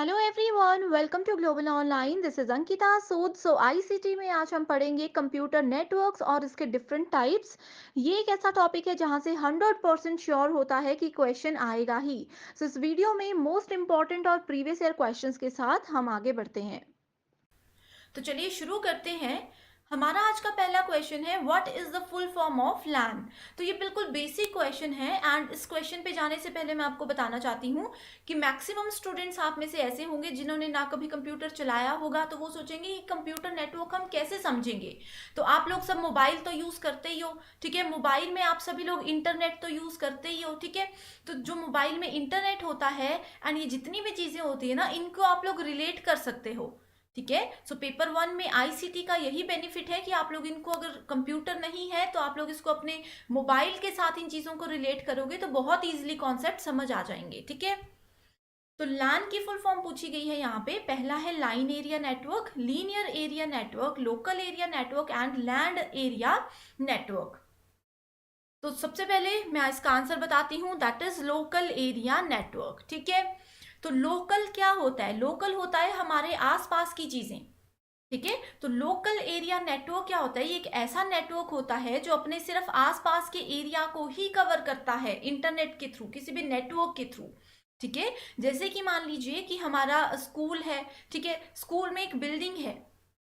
Hello everyone, welcome to global online. This is Ankita Sood. ICT में आज हम पढ़ेंगे कंप्यूटर नेटवर्क्स और इसके डिफरेंट टाइप्स। ये एक ऐसा टॉपिक है जहां से 100% श्योर होता है कि क्वेश्चन आएगा ही। इस वीडियो में मोस्ट इंपॉर्टेंट और प्रीवियस ईयर क्वेश्चंस के साथ हम आगे बढ़ते हैं। तो चलिए शुरू करते हैं। हमारा आज का पहला क्वेश्चन है what is the full form of LAN. तो ये बिल्कुल बेसिक क्वेश्चन है एंड इस क्वेश्चन पे जाने से पहले मैं आपको बताना चाहती हूँ कि मैक्सिमम स्टूडेंट्स आप में से ऐसे होंगे जिन्होंने ना कभी कंप्यूटर चलाया होगा, तो वो सोचेंगे कि कंप्यूटर नेटवर्क हम कैसे समझेंगे। तो आप लोग सब मोबाइल तो यूज करते ही हो, ठीक है। मोबाइल में आप सभी लोग इंटरनेट तो यूज करते ही हो, ठीक है। तो जो मोबाइल में इंटरनेट होता है एंड ये जितनी भी चीजें होती है ना, इनको आप लोग रिलेट कर सकते हो, ठीक है। सो पेपर वन में आईसीटी का यही बेनिफिट है कि आप लोग इनको, अगर कंप्यूटर नहीं है तो आप लोग इसको अपने मोबाइल के साथ इन चीजों को रिलेट करोगे तो बहुत इजीली कॉन्सेप्ट समझ आ जाएंगे, ठीक है। तो लैन की फुल फॉर्म पूछी गई है यहाँ पे। पहला है line area network, linear area network, local area network and land area network. तो सबसे पहले मैं इसका आंसर बताती हूँ, that is local area network, ठीक है। तो लोकल क्या होता है? लोकल होता है हमारे आसपास की चीजें, ठीक है। तो लोकल एरिया नेटवर्क क्या होता है? ये एक ऐसा नेटवर्क होता है जो अपने सिर्फ आसपास के एरिया को ही कवर करता है इंटरनेट के थ्रू, किसी भी नेटवर्क के थ्रू, ठीक है। जैसे कि मान लीजिए कि हमारा स्कूल है, ठीक है। स्कूल में एक बिल्डिंग है,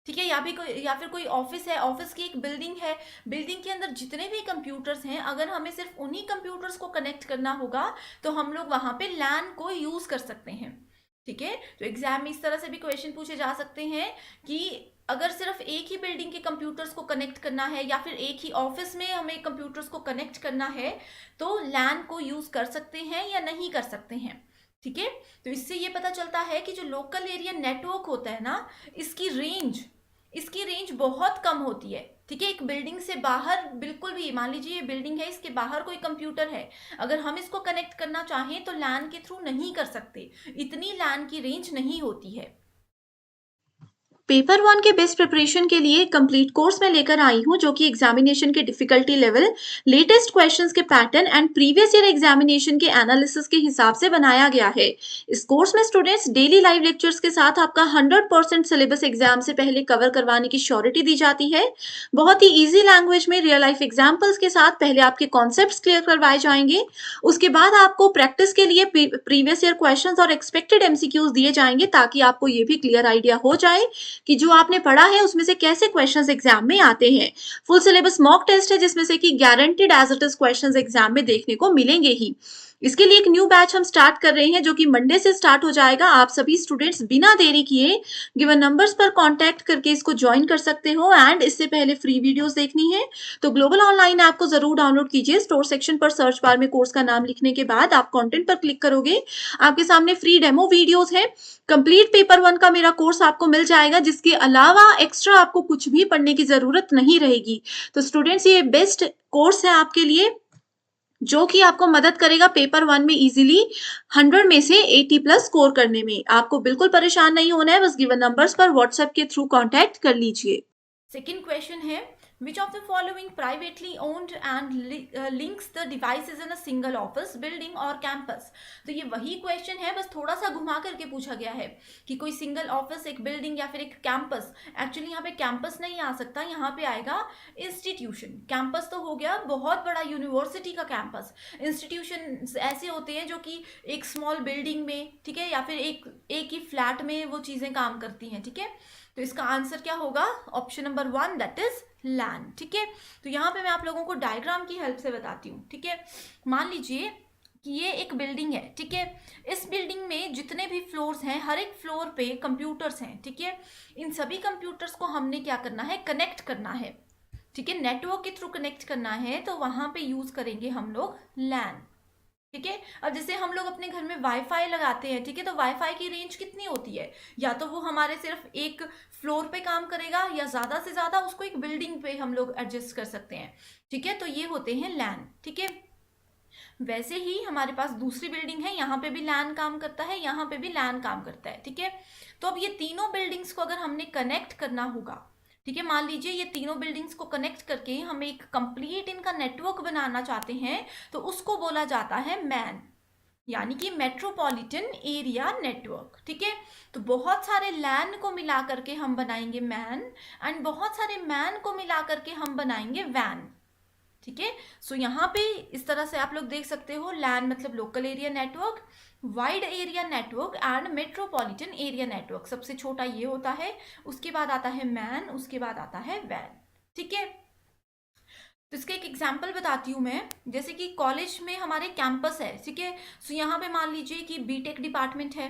ठीक है, या फिर कोई ऑफिस है, ऑफिस की एक बिल्डिंग है। बिल्डिंग के अंदर जितने भी कंप्यूटर्स हैं, अगर हमें सिर्फ उन्हीं कंप्यूटर्स को कनेक्ट करना होगा तो हम लोग वहां पे लैन को यूज कर सकते हैं, ठीक है। तो एग्जाम में इस तरह से भी क्वेश्चन पूछे जा सकते हैं कि अगर सिर्फ एक ही बिल्डिंग के कंप्यूटर्स को कनेक्ट करना है या फिर एक ही ऑफिस में हमें कंप्यूटर्स को कनेक्ट करना है तो लैन को यूज कर सकते हैं या नहीं कर सकते हैं, ठीक है। तो इससे ये पता चलता है कि जो लोकल एरिया नेटवर्क होता है ना, इसकी रेंज इसकी रेंज बहुत कम होती है, ठीक है। एक बिल्डिंग से बाहर बिल्कुल भी, मान लीजिए ये बिल्डिंग है, इसके बाहर कोई कंप्यूटर है, अगर हम इसको कनेक्ट करना चाहें तो लैन के थ्रू नहीं कर सकते, इतनी लैन की रेंज नहीं होती है। पेपर वन के बेस्ट प्रिपरेशन के लिए कंप्लीट कोर्स में लेकर आई हूँ, जो कि एग्जामिनेशन के डिफिकल्टी लेवल, लेटेस्ट क्वेश्चंस के pattern and previous year examination के एनालिसिस के हिसाब से बनाया गया है। इस कोर्स में स्टूडेंट्स डेली लाइव लेक्चर्स के साथ आपका 100% सिलेबस एग्जाम से पहले कवर करवाने की श्योरिटी दी जाती है। बहुत ही ईजी लैंग्वेज में रियल लाइफ एग्जाम्पल्स के साथ पहले आपके कॉन्सेप्ट क्लियर करवाए जाएंगे। उसके बाद आपको प्रैक्टिस के लिए प्रीवियस ईयर क्वेश्चंस और एक्सपेक्टेड एमसीक्यूज दिए जाएंगे, ताकि आपको ये भी क्लियर आइडिया हो जाए कि जो आपने पढ़ा है उसमें से कैसे क्वेश्चंस एग्जाम में आते हैं। फुल सिलेबस मॉक टेस्ट है, जिसमें से कि guaranteed as it is questions exam में देखने को मिलेंगे ही। इसके लिए एक न्यू बैच हम स्टार्ट कर रहे हैं, जो कि मंडे से स्टार्ट हो जाएगा। आप सभी स्टूडेंट्स बिना देरी किए गिवन नंबर्स पर कांटेक्ट करके इसको ज्वाइन कर सकते हो। एंड इससे पहले फ्री वीडियोस देखनी है तो ग्लोबल ऑनलाइन ऐप को जरूर डाउनलोड कीजिए। स्टोर सेक्शन पर सर्च बार में कोर्स का नाम लिखने के बाद आप कंटेंट पर क्लिक करोगे, आपके सामने फ्री डेमो वीडियोस है। कंप्लीट पेपर वन का मेरा कोर्स आपको मिल जाएगा, जिसके अलावा एक्स्ट्रा आपको कुछ भी पढ़ने की जरूरत नहीं रहेगी। तो स्टूडेंट्स, ये बेस्ट कोर्स है आपके लिए, जो कि आपको मदद करेगा पेपर वन में इजीली 100 में से 80 प्लस स्कोर करने में। आपको बिल्कुल परेशान नहीं होना है, बस गिवन नंबर्स पर व्हाट्सएप के थ्रू कांटेक्ट कर लीजिए। सेकेंड क्वेश्चन है which of the following privately owned and links the devices in a single office building और कैंपस। तो ये वही क्वेश्चन है, बस थोड़ा सा घुमा करके पूछा गया है कि कोई सिंगल ऑफिस, एक बिल्डिंग या फिर एक कैंपस। एक्चुअली यहाँ पे कैंपस नहीं आ सकता, यहाँ पे आएगा इंस्टीट्यूशन। कैंपस तो हो गया बहुत बड़ा यूनिवर्सिटी का कैंपस, इंस्टीट्यूशन ऐसे होते हैं जो कि एक स्मॉल बिल्डिंग में, ठीक है, या फिर एक ही फ्लैट में वो चीजें काम करती हैं, ठीक है। तो इसका आंसर क्या होगा? Option number one, that is LAN, ठीक है। तो यहाँ पे मैं आप लोगों को डायग्राम की हेल्प से बताती हूँ, ठीक है। मान लीजिए कि ये एक बिल्डिंग है, ठीक है। इस बिल्डिंग में जितने भी फ्लोर्स हैं, हर एक फ्लोर पे कंप्यूटर्स हैं, ठीक है। इन सभी कंप्यूटर्स को हमने क्या करना है? कनेक्ट करना है, ठीक है। नेटवर्क के थ्रू कनेक्ट करना है, तो वहां पे यूज करेंगे हम लोग लैन, ठीक है। अब जैसे हम लोग अपने घर में वाईफाई लगाते हैं, ठीक है, तो वाईफाई की रेंज कितनी होती है? या तो वो हमारे सिर्फ एक फ्लोर पे काम करेगा या ज्यादा से ज्यादा उसको एक बिल्डिंग पे हम लोग एडजस्ट कर सकते हैं, ठीक है। तो ये होते हैं लैन, ठीक है। वैसे ही हमारे पास दूसरी बिल्डिंग है, यहाँ पे भी लैन काम करता है, यहाँ पे भी लैन काम करता है, ठीक है। तो अब ये तीनों बिल्डिंग्स को अगर हमने कनेक्ट करना होगा, ठीक है, मान लीजिए ये तीनों बिल्डिंग्स को कनेक्ट करके हम एक कंप्लीट इनका नेटवर्क बनाना चाहते हैं, तो उसको बोला जाता है मैन, यानी कि मेट्रोपॉलिटन एरिया नेटवर्क। ठीक है, तो बहुत सारे लैन को मिला करके हम बनाएंगे मैन, एंड बहुत सारे मैन को मिला करके हम बनाएंगे वैन। ठीक है, सो यहाँ पे इस तरह से आप लोग देख सकते हो, लैन मतलब local area network, wide area network and metropolitan area network. सबसे छोटा ये होता है, उसके बाद आता है मैन, उसके बाद आता है वैन। ठीक है, तो इसका एक एग्जाम्पल बताती हूँ मैं। जैसे कि कॉलेज में हमारे कैंपस है, ठीक है, सो यहाँ पे मान लीजिए कि बीटेक डिपार्टमेंट है।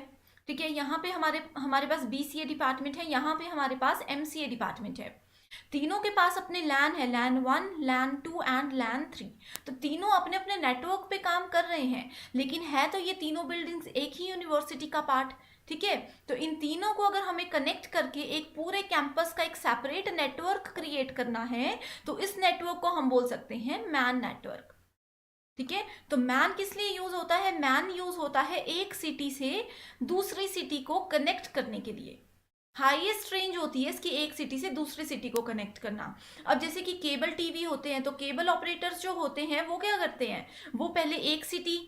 ठीक है, यहाँ पे हमारे पास बीसीए डिपार्टमेंट है, यहाँ पे हमारे पास एमसीए डिपार्टमेंट है। तीनों के पास अपने लैन है, लैन 1, लैन 2 एंड लैन 3। तो तीनों अपने अपने नेटवर्क पे काम कर रहे हैं, लेकिन है तो ये तीनों बिल्डिंग्स एक ही यूनिवर्सिटी का पार्ट। ठीक है, तो इन तीनों को अगर हमें कनेक्ट करके एक पूरे कैंपस का एक सेपरेट नेटवर्क क्रिएट करना है, तो इस नेटवर्क को हम बोल सकते हैं मैन नेटवर्क। ठीक है, तो मैन किस लिए यूज होता है? मैन यूज होता है एक सिटी से दूसरी सिटी को कनेक्ट करने के लिए। हाईएस्ट रेंज होती है इसकी एक सिटी से दूसरी सिटी को कनेक्ट करना। अब जैसे कि केबल टीवी होते हैं, तो केबल ऑपरेटर्स जो होते हैं वो क्या करते हैं, वो पहले एक सिटी,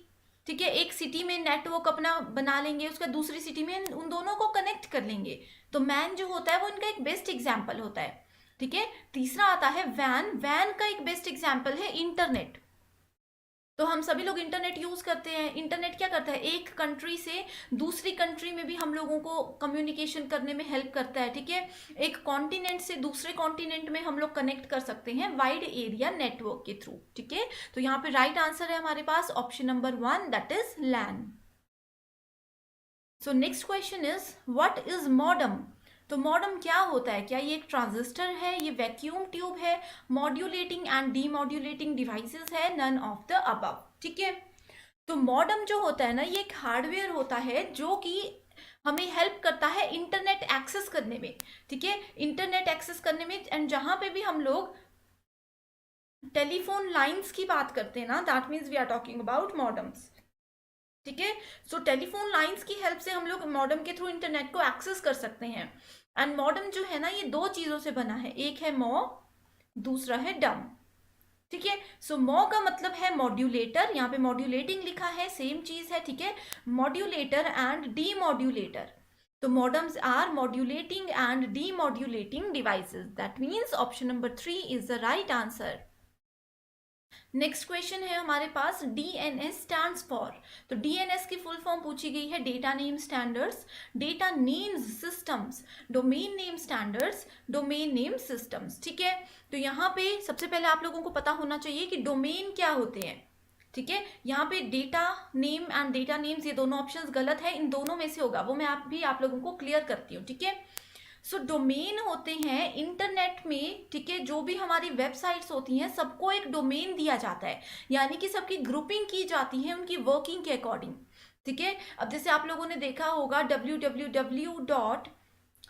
ठीक है, एक सिटी में नेटवर्क अपना बना लेंगे, उसका दूसरी सिटी में उन दोनों को कनेक्ट कर लेंगे। तो मैन जो होता है वो इनका एक बेस्ट एग्जाम्पल होता है। ठीक है, तीसरा आता है वैन। वैन का एक बेस्ट एग्जाम्पल है इंटरनेट। तो हम सभी लोग इंटरनेट यूज करते हैं। इंटरनेट क्या करता है, एक कंट्री से दूसरी कंट्री में भी हम लोगों को कम्युनिकेशन करने में हेल्प करता है। ठीक है, एक कॉन्टिनेंट से दूसरे कॉन्टिनेंट में हम लोग कनेक्ट कर सकते हैं वाइड एरिया नेटवर्क के थ्रू। ठीक है, तो यहाँ पे राइट आंसर है हमारे पास option number 1, that is LAN. So next question is what is modem. तो मॉडम क्या होता है? क्या ये एक ट्रांजिस्टर है, ये वैक्यूम ट्यूब है, मॉड्यूलेटिंग एंड डीमॉड्यूलेटिंग डिवाइसेस है, नन ऑफ द अबव। ठीक है, तो मॉडम जो होता है ना, ये एक हार्डवेयर होता है जो कि हमें हेल्प करता है इंटरनेट एक्सेस करने में। ठीक है, इंटरनेट एक्सेस करने में, एंड जहां पे भी हम लोग टेलीफोन लाइंस की बात करते हैं ना, that means we are talking about modems. ठीक है, सो टेलीफोन लाइंस की हेल्प से हम लोग मॉडम के थ्रू इंटरनेट को एक्सेस कर सकते हैं। एंड मॉडम जो है ना, ये दो चीजों से बना है, एक है मॉ, दूसरा है डम। ठीक है, सो मॉ का मतलब है मॉड्यूलेटर, यहाँ पे मॉड्यूलेटिंग लिखा है, सेम चीज है। ठीक है, मॉड्यूलेटर एंड डीमॉड्यूलेटर। तो modems are modulating and demodulating devices, that means option number 3 is the right answer. Next question है हमारे पास, डीएनएस स्टैंड्स फॉर। तो डीएनएस की फुल फॉर्म पूछी गई है, data name standards, data names systems, domain name standards, domain name systems. ठीक है, तो यहाँ पे सबसे पहले आप लोगों को पता होना चाहिए कि डोमेन क्या होते हैं। ठीक है, यहाँ पे data name and data names ये दोनों ऑप्शंस गलत है, इन दोनों में से होगा, वो मैं आप लोगों को क्लियर करती हूँ। ठीक है, सो डोमेन होते हैं इंटरनेट में। ठीक है, जो भी हमारी वेबसाइट्स होती हैं सबको एक डोमेन दिया जाता है, यानी कि सबकी ग्रुपिंग की जाती है उनकी वर्किंग के अकॉर्डिंग। ठीक है, अब जैसे आप लोगों ने देखा होगा www.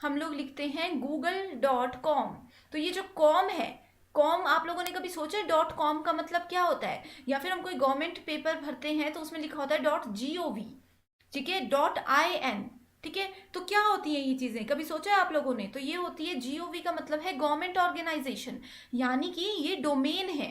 हम लोग लिखते हैं google.com, तो ये जो कॉम है, कॉम आप लोगों ने कभी सोचा .com का मतलब क्या होता है? या फिर हम कोई गवर्नमेंट पेपर भरते हैं तो उसमें लिखा होता है .gov, ठीक है, .in। ठीक है, तो क्या होती है ये चीजें, कभी सोचा है आप लोगों ने? तो ये होती है जीओवी का मतलब है गवर्नमेंट ऑर्गेनाइजेशन, यानी कि ये डोमेन है।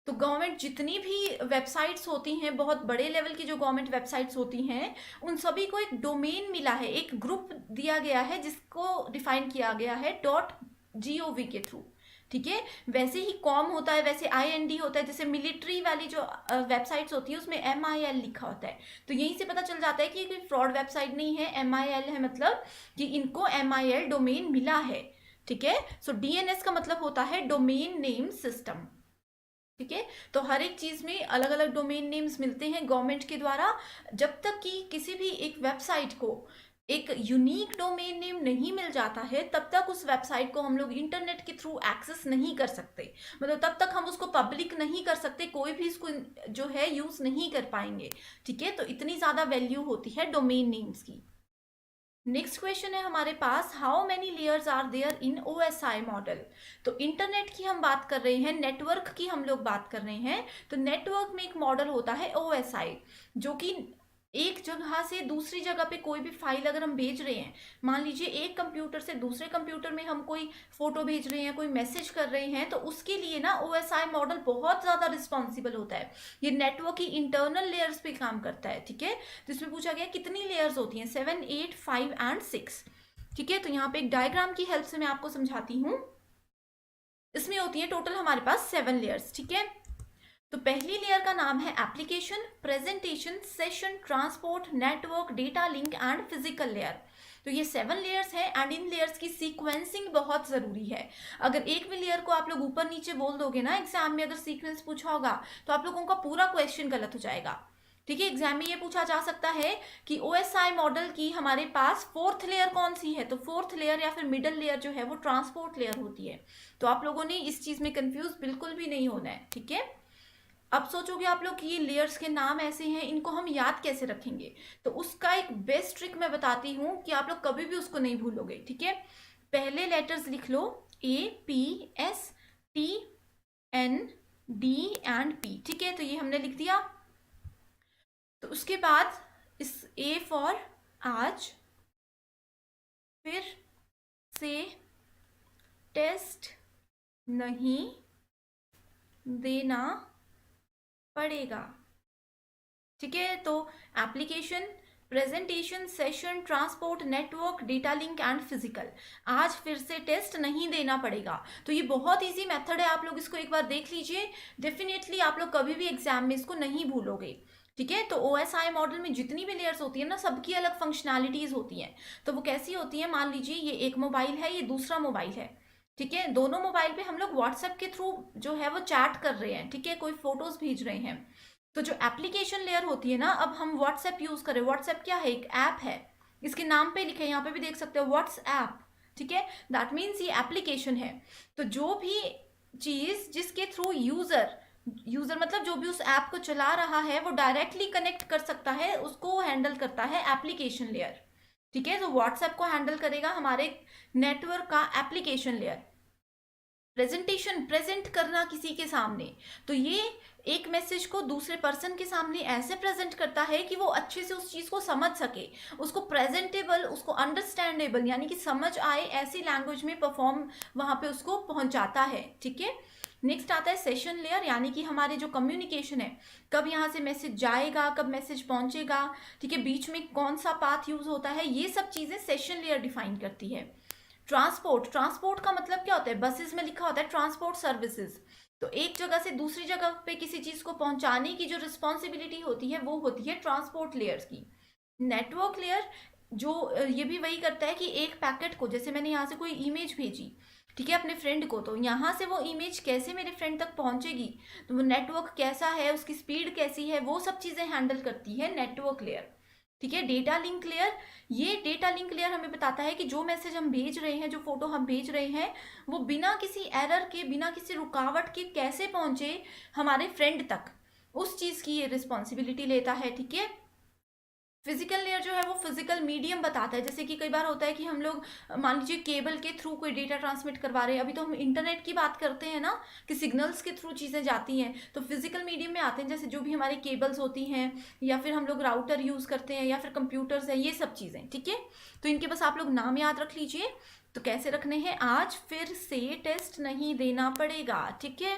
तो गवर्नमेंट जितनी भी वेबसाइट्स होती हैं, बहुत बड़े लेवल की जो गवर्नमेंट वेबसाइट्स होती हैं, उन सभी को एक डोमेन मिला है, एक ग्रुप दिया गया है जिसको डिफाइन किया गया है .gov के थ्रू। ठीक है, वैसे ही कॉम होता है, वैसे IND होता है। जैसे मिलिट्री वाली जो वेबसाइट्स होती है उसमें MIL लिखा होता है, तो यहीं से पता चल जाता है कि ये कोई फ्रॉड वेबसाइट नहीं है। MIL है मतलब कि इनको MIL डोमेन मिला है। ठीक है, सो DNS का मतलब होता है डोमेन नेम सिस्टम। ठीक है, तो हर एक चीज में अलग अलग डोमेन नेम्स मिलते हैं गवर्नमेंट के द्वारा। जब तक कि किसी भी एक वेबसाइट को एक यूनिक डोमेन नेम नहीं मिल जाता है, तब तक उस वेबसाइट को हम लोग इंटरनेट के थ्रू एक्सेस नहीं कर सकते, मतलब तब तक हम उसको पब्लिक नहीं कर सकते, कोई भी इसको जो है यूज नहीं कर पाएंगे। ठीक है, तो इतनी ज्यादा वैल्यू होती है डोमेन नेम्स की। नेक्स्ट क्वेश्चन है हमारे पास, how many layers are there in OSI model. तो इंटरनेट की हम बात कर रहे हैं, नेटवर्क की हम लोग बात कर रहे हैं। तो नेटवर्क में एक मॉडल होता है OSI, जो कि एक जगह से दूसरी जगह पे कोई भी फाइल अगर हम भेज रहे हैं, मान लीजिए एक कंप्यूटर से दूसरे कंप्यूटर में हम कोई फोटो भेज रहे हैं, कोई मैसेज कर रहे हैं, तो उसके लिए ना OSI मॉडल बहुत ज़्यादा रिस्पॉन्सिबल होता है। ये नेटवर्क की इंटरनल लेयर्स पे काम करता है, ठीक है। तो इसमें पूछा गया कितनी लेयर्स होती हैं, 7, 8, 5 एंड 6, ठीक है। तो यहाँ पे एक डायग्राम की हेल्प से मैं आपको समझाती हूँ। इसमें होती है टोटल हमारे पास 7 लेयर्स, ठीक है। तो पहली लेयर का नाम है application, presentation, session, transport, network, data link and physical layer. तो ये 7 लेयर्स हैं एंड इन लेयर्स की सीक्वेंसिंग बहुत ज़रूरी है। अगर एक भी लेयर को आप लोग ऊपर नीचे बोल दोगे ना एग्जाम में, अगर सीक्वेंस पूछा होगा तो आप लोगों का पूरा क्वेश्चन गलत हो जाएगा, ठीक है। एग्जाम में ये पूछा जा सकता है कि OSI मॉडल की हमारे पास 4th लेयर कौन सी है, तो 4th लेयर या फिर मिडल लेयर जो है वो ट्रांसपोर्ट लेयर होती है। तो आप लोगों ने इस चीज़ में कंफ्यूज बिल्कुल भी नहीं होना है, ठीक है। अब सोचोगे आप लोग कि ये लेयर्स के नाम ऐसे हैं, इनको हम याद कैसे रखेंगे, तो उसका एक बेस्ट ट्रिक मैं बताती हूँ कि आप लोग कभी भी उसको नहीं भूलोगे, ठीक है। पहले लेटर्स लिख लो APSTND एंड P, ठीक है। तो ये हमने लिख दिया। तो उसके बाद इस A फॉर आज, फिर से टेस्ट नहीं देना पड़ेगा, ठीक है। तो application, presentation, session, transport, network, data link and physical, आज फिर से टेस्ट नहीं देना पड़ेगा। तो ये बहुत इजी मेथड है, आप लोग इसको एक बार देख लीजिए, डेफिनेटली आप लोग कभी भी एग्जाम में इसको नहीं भूलोगे, ठीक है। तो OSI मॉडल में जितनी भी लेयर्स होती है ना, सबकी अलग फंक्शनैलिटीज होती हैं। तो वो कैसी होती है, मान लीजिए ये एक मोबाइल है, ये दूसरा मोबाइल है, ठीक है। दोनों मोबाइल पे हम लोग व्हाट्सएप के थ्रू जो है वो चैट कर रहे हैं, ठीक है, कोई फोटोज भेज रहे हैं। तो जो एप्लीकेशन लेयर होती है ना, अब हम व्हाट्सएप यूज करें, व्हाट्सएप क्या है, एक ऐप है, इसके नाम पे लिखे, यहाँ पे भी देख सकते हो व्हाट्सएप, ठीक है। दैट मीन्स ये एप्लीकेशन है। तो जो भी चीज जिसके थ्रू यूजर मतलब जो भी उस ऐप को चला रहा है वो डायरेक्टली कनेक्ट कर सकता है, उसको हैंडल करता है एप्लीकेशन लेयर, ठीक है। तो व्हाट्सएप को हैंडल करेगा हमारे नेटवर्क का एप्लीकेशन लेयर। प्रेजेंटेशन, प्रेजेंट करना किसी के सामने, तो ये एक मैसेज को दूसरे पर्सन के सामने ऐसे प्रेजेंट करता है कि वो अच्छे से उस चीज़ को समझ सके, उसको प्रेजेंटेबल, उसको अंडरस्टैंडेबल यानी कि समझ आए ऐसी लैंग्वेज में परफॉर्म वहाँ पे उसको पहुँचाता है, ठीक है। नेक्स्ट आता है सेशन लेयर, यानी कि हमारे जो कम्युनिकेशन है, कब यहाँ से मैसेज जाएगा, कब मैसेज पहुँचेगा, ठीक है, बीच में कौन सा पाथ यूज होता है, ये सब चीज़ें सेशन लेयर डिफाइन करती है। ट्रांसपोर्ट, ट्रांसपोर्ट का मतलब क्या होता है, बसेस में लिखा होता है ट्रांसपोर्ट सर्विसेज। तो एक जगह से दूसरी जगह पे किसी चीज को पहुंचाने की जो रिस्पॉन्सिबिलिटी होती है वो होती है ट्रांसपोर्ट लेयर्स की। नेटवर्क लेयर जो ये भी वही करता है कि एक पैकेट को, जैसे मैंने यहाँ से कोई इमेज भेजी, ठीक है, अपने फ्रेंड को, तो यहाँ से वो इमेज कैसे मेरे फ्रेंड तक पहुंचेगी, तो वो नेटवर्क कैसा है, उसकी स्पीड कैसी है, वो सब चीज़ें हैंडल करती है नेटवर्क लेयर, ठीक है। डेटा लिंक लेयर, ये डेटा लिंक लेयर हमें बताता है कि जो मैसेज हम भेज रहे हैं, जो फोटो हम भेज रहे हैं, वो बिना किसी एरर के, बिना किसी रुकावट के कैसे पहुंचे हमारे फ्रेंड तक, उस चीज़ की ये रिस्पॉन्सिबिलिटी लेता है, ठीक है। फिजिकल लेयर जो है वो फिजिकल मीडियम बताता है, जैसे कि कई बार होता है कि हम लोग मान लीजिए केबल के थ्रू कोई डेटा ट्रांसमिट करवा रहे हैं, अभी तो हम इंटरनेट की बात करते हैं ना कि सिग्नल्स के थ्रू चीज़ें जाती हैं, तो फिजिकल मीडियम में आते हैं, जैसे जो भी हमारी केबल्स होती हैं, या फिर हम लोग राउटर यूज़ करते हैं, या फिर कंप्यूटर्स हैं, ये सब चीज़ें, ठीक है। तो इनके बस आप लोग नाम याद रख लीजिए। तो कैसे रखने हैं, आज फिर से टेस्ट नहीं देना पड़ेगा, ठीक है।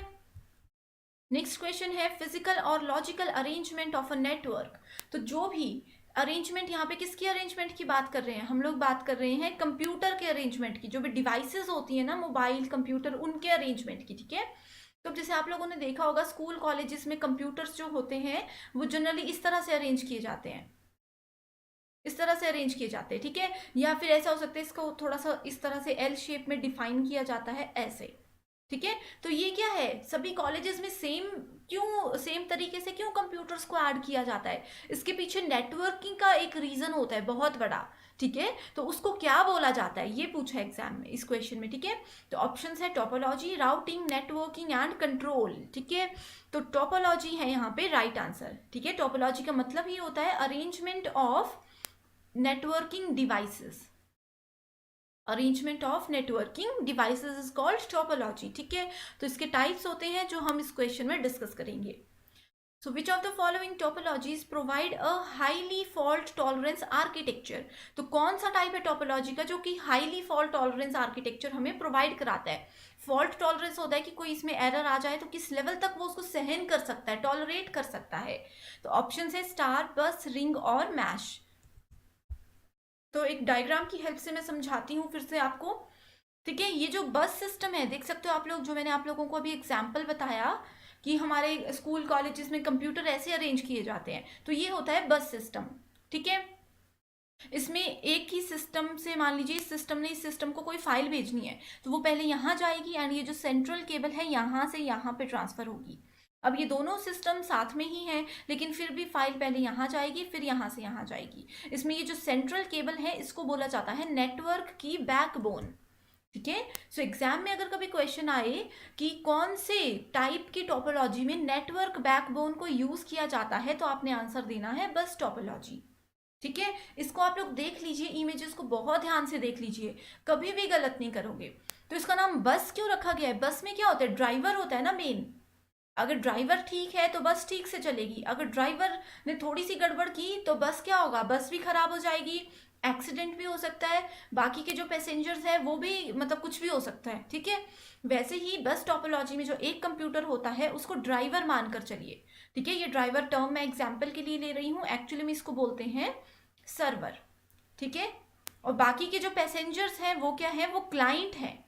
नेक्स्ट क्वेश्चन है फिजिकल और logical arrangement of a network. तो जो भी अरेंजमेंट, यहाँ पे किसकी अरेंजमेंट की बात कर रहे हैं, हम लोग बात कर रहे हैं कंप्यूटर के अरेंजमेंट की, जो भी डिवाइसेस होती है ना, मोबाइल, कंप्यूटर, उनके अरेंजमेंट की, ठीक है। तो जैसे आप लोगों ने देखा होगा स्कूल कॉलेजेस में कंप्यूटर्स जो होते हैं वो जनरली इस तरह से अरेंज किए जाते हैं, इस तरह से अरेंज किए जाते हैं, ठीक है। या फिर ऐसा हो सकता है इसको थोड़ा सा इस तरह से एल शेप में डिफाइन किया जाता है, ऐसे, ठीक है। तो ये क्या है, सभी कॉलेजेस में सेम तरीके से क्यों कंप्यूटर्स को ऐड किया जाता है, इसके पीछे नेटवर्किंग का एक रीजन होता है बहुत बड़ा, ठीक है। तो उसको क्या बोला जाता है, ये पूछा एग्जाम में इस क्वेश्चन में, ठीक है। तो ऑप्शंस है topology, routing, networking and control, ठीक है। तो टोपोलॉजी है यहाँ पे राइट आंसर, ठीक है। टोपोलॉजी का मतलब ही होता है arrangement of networking devices, arrangement of networking devices is called topology, ठीक है। तो इसके टाइप्स होते हैं जो हम इस क्वेश्चन में डिस्कस करेंगे। So which of the following topologies provide a highly fault tolerance architecture? तो कौन सा टाइप है टोपोलॉजी का जो कि हाईली फॉल्ट टॉलरेंस आर्किटेक्चर हमें प्रोवाइड कराता है? फॉल्ट टॉलरेंस होता है कि कोई इसमें एरर आ जाए तो किस लेवल तक वो उसको सहन कर सकता है, टॉलरेट कर सकता है। तो ऑप्शन है स्टार, बस, रिंग और मैश। तो एक डायग्राम की हेल्प से मैं समझाती हूँ फिर से आपको। ठीक है, ये जो बस सिस्टम है देख सकते हो आप लोग, जो मैंने आप लोगों को अभी एग्जाम्पल बताया कि हमारे स्कूल कॉलेजेस में कंप्यूटर ऐसे अरेंज किए जाते हैं, तो ये होता है बस सिस्टम। ठीक है, इसमें एक ही सिस्टम से मान लीजिए इस सिस्टम ने इस सिस्टम को कोई फाइल भेजनी है, तो वो पहले यहाँ जाएगी एंड ये जो सेंट्रल केबल है यहाँ से यहाँ पे ट्रांसफर होगी। अब ये दोनों सिस्टम साथ में ही हैं, लेकिन फिर भी फाइल पहले यहाँ जाएगी फिर यहाँ से यहाँ जाएगी। इसमें ये जो सेंट्रल केबल है इसको बोला जाता है नेटवर्क की बैकबोन। ठीक है, सो एग्जाम में अगर कभी क्वेश्चन आए कि कौन से टाइप की टोपोलॉजी में नेटवर्क बैकबोन को यूज किया जाता है, तो आपने आंसर देना है बस टोपोलॉजी। ठीक है, इसको आप लोग देख लीजिए, इमेजेस को बहुत ध्यान से देख लीजिए, कभी भी गलत नहीं करोगे। तो इसका नाम बस क्यों रखा गया है? बस में क्या होता है, ड्राइवर होता है ना मेन। अगर ड्राइवर ठीक है तो बस ठीक से चलेगी, अगर ड्राइवर ने थोड़ी सी गड़बड़ की तो बस क्या होगा, बस भी खराब हो जाएगी, एक्सीडेंट भी हो सकता है, बाकी के जो पैसेंजर्स हैं वो भी मतलब कुछ भी हो सकता है। ठीक है, वैसे ही बस टोपोलॉजी में जो एक कंप्यूटर होता है उसको ड्राइवर मानकर चलिए। ठीक है, ये ड्राइवर टर्म मैं एग्जाम्पल के लिए ले रही हूँ, एक्चुअली में इसको बोलते हैं सर्वर। ठीक है, और बाकी के जो पैसेंजर्स हैं वो क्या है, वो क्लाइंट हैं।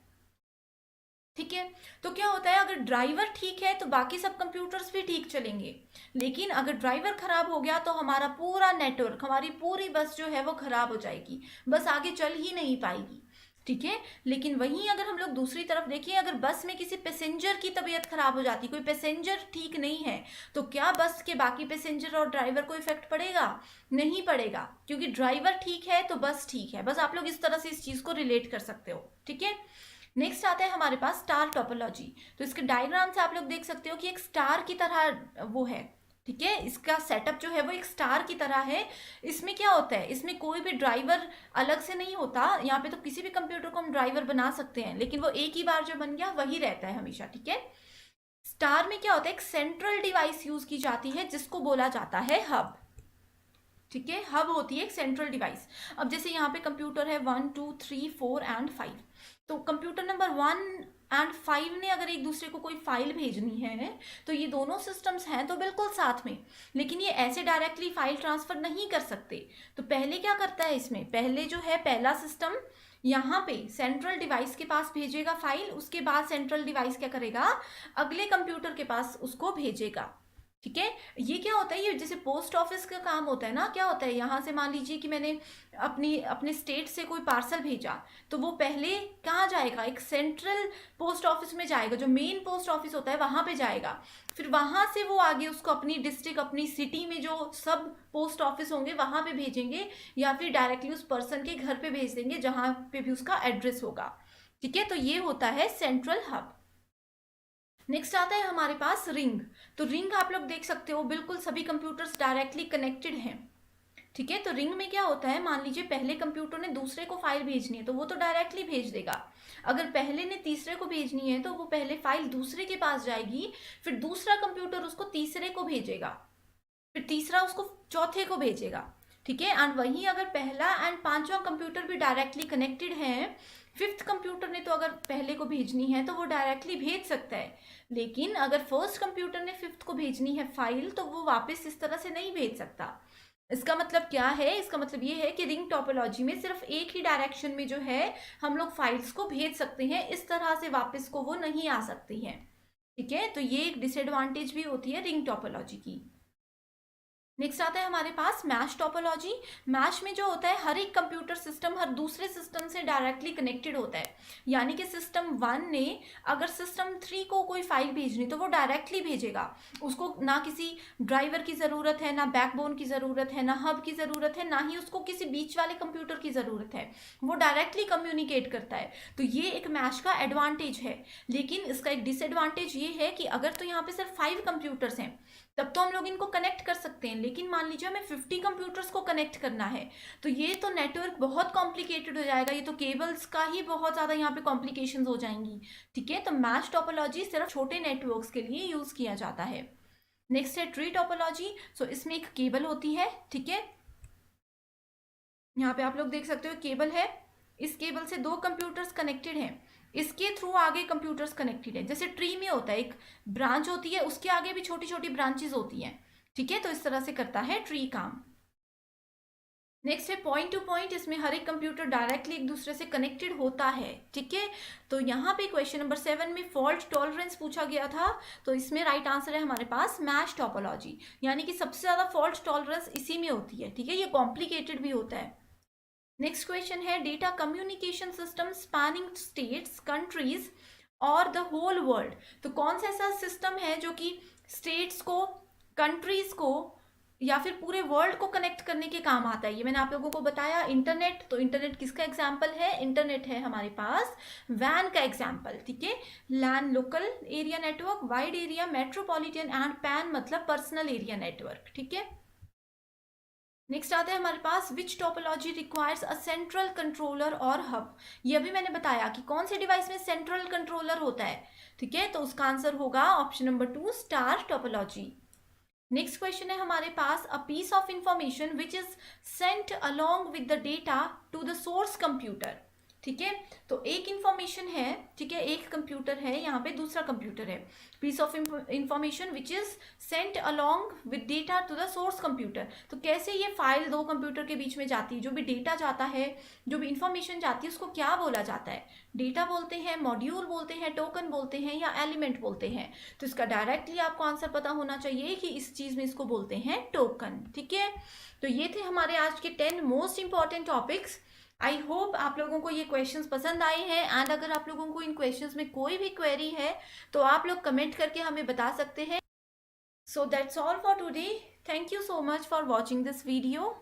ठीक है, तो क्या होता है, अगर ड्राइवर ठीक है तो बाकी सब कंप्यूटर्स भी ठीक चलेंगे, लेकिन अगर ड्राइवर खराब हो गया तो हमारा पूरा नेटवर्क, हमारी पूरी बस जो है वो खराब हो जाएगी, बस आगे चल ही नहीं पाएगी। ठीक है, लेकिन वहीं अगर हम लोग दूसरी तरफ देखिए, अगर बस में किसी पैसेंजर की तबीयत खराब हो जाती, कोई पैसेंजर ठीक नहीं है, तो क्या बस के बाकी पैसेंजर और ड्राइवर को इफेक्ट पड़ेगा? नहीं पड़ेगा, क्योंकि ड्राइवर ठीक है तो बस ठीक है। बस आप लोग इस तरह से इस चीज को रिलेट कर सकते हो। ठीक है, नेक्स्ट आता है हमारे पास स्टार टोपोलॉजी। तो इसके डायग्राम से आप लोग देख सकते हो कि एक स्टार की तरह वो है। ठीक है, इसका सेटअप जो है वो एक स्टार की तरह है। इसमें क्या होता है, इसमें कोई भी ड्राइवर अलग से नहीं होता। यहाँ पे तो किसी भी कंप्यूटर को हम ड्राइवर बना सकते हैं, लेकिन वो एक ही बार जो बन गया वही रहता है हमेशा। ठीक है, स्टार में क्या होता है, एक सेंट्रल डिवाइस यूज की जाती है जिसको बोला जाता है हब। ठीक है, हब होती है एक सेंट्रल डिवाइस। अब जैसे यहाँ पे कंप्यूटर है 1 2 3 4 एंड 5, तो कंप्यूटर नंबर 1 एंड 5 ने अगर एक दूसरे को कोई फाइल भेजनी है, तो ये दोनों सिस्टम्स हैं तो बिल्कुल साथ में, लेकिन ये ऐसे डायरेक्टली फाइल ट्रांसफर नहीं कर सकते। तो पहले क्या करता है, इसमें पहले जो है पहला सिस्टम यहाँ पे सेंट्रल डिवाइस के पास भेजेगा फाइल, उसके बाद सेंट्रल डिवाइस क्या करेगा, अगले कंप्यूटर के पास उसको भेजेगा। ठीक है, ये क्या होता है, ये जैसे पोस्ट ऑफिस का काम होता है ना। क्या होता है, यहाँ से मान लीजिए कि मैंने अपने स्टेट से कोई पार्सल भेजा, तो वो पहले कहाँ जाएगा, एक सेंट्रल पोस्ट ऑफिस में जाएगा, जो मेन पोस्ट ऑफिस होता है वहाँ पे जाएगा। फिर वहाँ से वो आगे उसको अपनी डिस्ट्रिक्ट, अपनी सिटी में जो सब पोस्ट ऑफिस होंगे वहाँ पे भेजेंगे, या फिर डायरेक्टली उस पर्सन के घर पे भेज देंगे जहाँ पे भी उसका एड्रेस होगा। ठीक है, तो ये होता है सेंट्रल हब। नेक्स्ट आता है हमारे पास रिंग। तो रिंग आप लोग देख सकते हो, बिल्कुल सभी कंप्यूटर्स डायरेक्टली कनेक्टेड हैं। ठीक है, तो रिंग में क्या होता है, मान लीजिए पहले कंप्यूटर ने दूसरे को फाइल भेजनी है तो वो तो डायरेक्टली भेज देगा। अगर पहले ने तीसरे को भेजनी है तो वो पहले फाइल दूसरे के पास जाएगी, फिर दूसरा कंप्यूटर उसको तीसरे को भेजेगा, फिर तीसरा उसको चौथे को भेजेगा। ठीक है, एंड वहीं अगर पहला एंड पांचवा कंप्यूटर भी डायरेक्टली कनेक्टेड है, फिफ्थ कंप्यूटर ने तो अगर पहले को भेजनी है तो वो डायरेक्टली भेज सकता है, लेकिन अगर फर्स्ट कंप्यूटर ने फिफ्थ को भेजनी है फाइल तो वो वापस इस तरह से नहीं भेज सकता। इसका मतलब क्या है, इसका मतलब ये है कि रिंग टोपोलॉजी में सिर्फ एक ही डायरेक्शन में जो है हम लोग फाइल्स को भेज सकते हैं, इस तरह से वापस को वो नहीं आ सकती हैं। ठीक है, तो ये एक डिसएडवांटेज भी होती है रिंग टोपोलॉजी की। नेक्स्ट आता है हमारे पास मैश टोपोलॉजी। मैश में जो होता है, हर एक कंप्यूटर सिस्टम हर दूसरे सिस्टम से डायरेक्टली कनेक्टेड होता है, यानी कि सिस्टम 1 ने अगर सिस्टम 3 को कोई फाइल भेजनी तो वो डायरेक्टली भेजेगा, उसको ना किसी ड्राइवर की ज़रूरत है, ना बैकबोन की ज़रूरत है, ना हब की ज़रूरत है, ना ही उसको किसी बीच वाले कंप्यूटर की ज़रूरत है, वो डायरेक्टली कम्युनिकेट करता है। तो ये एक मैश का एडवांटेज है, लेकिन इसका एक डिसएडवांटेज ये है कि अगर तो यहाँ पे सिर्फ 5 कंप्यूटर्स हैं तब तो हम लोग इनको कनेक्ट कर सकते हैं, लेकिन मान लीजिए हमें 50 कंप्यूटर्स को कनेक्ट करना है तो ये तो नेटवर्क बहुत कॉम्प्लिकेटेड हो जाएगा, ये तो केबल्स का ही बहुत ज़्यादा यहाँ पे कॉम्प्लिकेशंस हो जाएंगी। ठीक है, तो मैश टोपोलॉजी सिर्फ छोटे नेटवर्क्स के लिए यूज़ किया जाता है। नेक्स्ट है ट्री टोपोलॉजी। सो इसमें एक केबल होती है, ठीक है, यहाँ पे आप लोग देख सकते हो केबल है, इस केबल से दो कंप्यूटर्स कनेक्टेड हैं, इसके थ्रू आगे कंप्यूटर्स कनेक्टेड है। जैसे ट्री में होता है, एक ब्रांच होती है, उसके आगे भी छोटी छोटी ब्रांचेस होती हैं, ठीक है, तो इस तरह से करता है ट्री काम। नेक्स्ट है पॉइंट टू पॉइंट, इसमें हर एक कंप्यूटर डायरेक्टली एक दूसरे से कनेक्टेड होता है, ठीक है। तो यहाँ पे क्वेश्चन नंबर 7 में फॉल्ट टॉलरेंस पूछा गया था, तो इसमें राइट आंसर है हमारे पास मैश टोपोलॉजी, यानी कि सबसे ज्यादा फॉल्ट टॉलरेंस इसी में होती है, ठीक है, ये कॉम्प्लिकेटेड भी होता है। नेक्स्ट क्वेश्चन है data communication system spanning states, countries और द होल वर्ल्ड। तो कौन सा ऐसा सिस्टम है जो कि स्टेट्स को, कंट्रीज को या फिर पूरे वर्ल्ड को कनेक्ट करने के काम आता है? ये मैंने आप लोगों को बताया, इंटरनेट। तो इंटरनेट किसका एग्जाम्पल है? इंटरनेट है हमारे पास वैन का एग्जाम्पल, ठीक है। LAN local area network, wide area metropolitan and PAN मतलब पर्सनल एरिया नेटवर्क, ठीक है। नेक्स्ट आता है हमारे पास which topology requires a central controller और हब। ये अभी मैंने बताया कि कौन से डिवाइस में सेंट्रल कंट्रोलर होता है, ठीक है, तो उसका आंसर होगा option number 2 star topology. Next question है हमारे पास a piece of information which is sent along with the data to the source computer, ठीक है। तो एक इंफॉर्मेशन है, ठीक है, एक कंप्यूटर है, यहाँ पे दूसरा कंप्यूटर है, piece of information which is sent along with data to the source computer. तो कैसे ये फाइल दो कंप्यूटर के बीच में जाती है, जो भी डेटा जाता है, जो भी इंफॉर्मेशन जाती है, उसको क्या बोला जाता है? डेटा बोलते हैं, मॉड्यूल बोलते हैं, टोकन बोलते हैं या एलिमेंट बोलते हैं? तो इसका डायरेक्टली आपको आंसर पता होना चाहिए कि इस चीज में इसको बोलते हैं टोकन, ठीक है। तो ये थे हमारे आज के 10 most important topics. I hope आप लोगों को ये क्वेश्चंस पसंद आए हैं, एंड अगर आप लोगों को इन क्वेश्चंस में कोई भी क्वेरी है तो आप लोग कमेंट करके हमें बता सकते हैं। So that's all for today. Thank you so much for watching this video.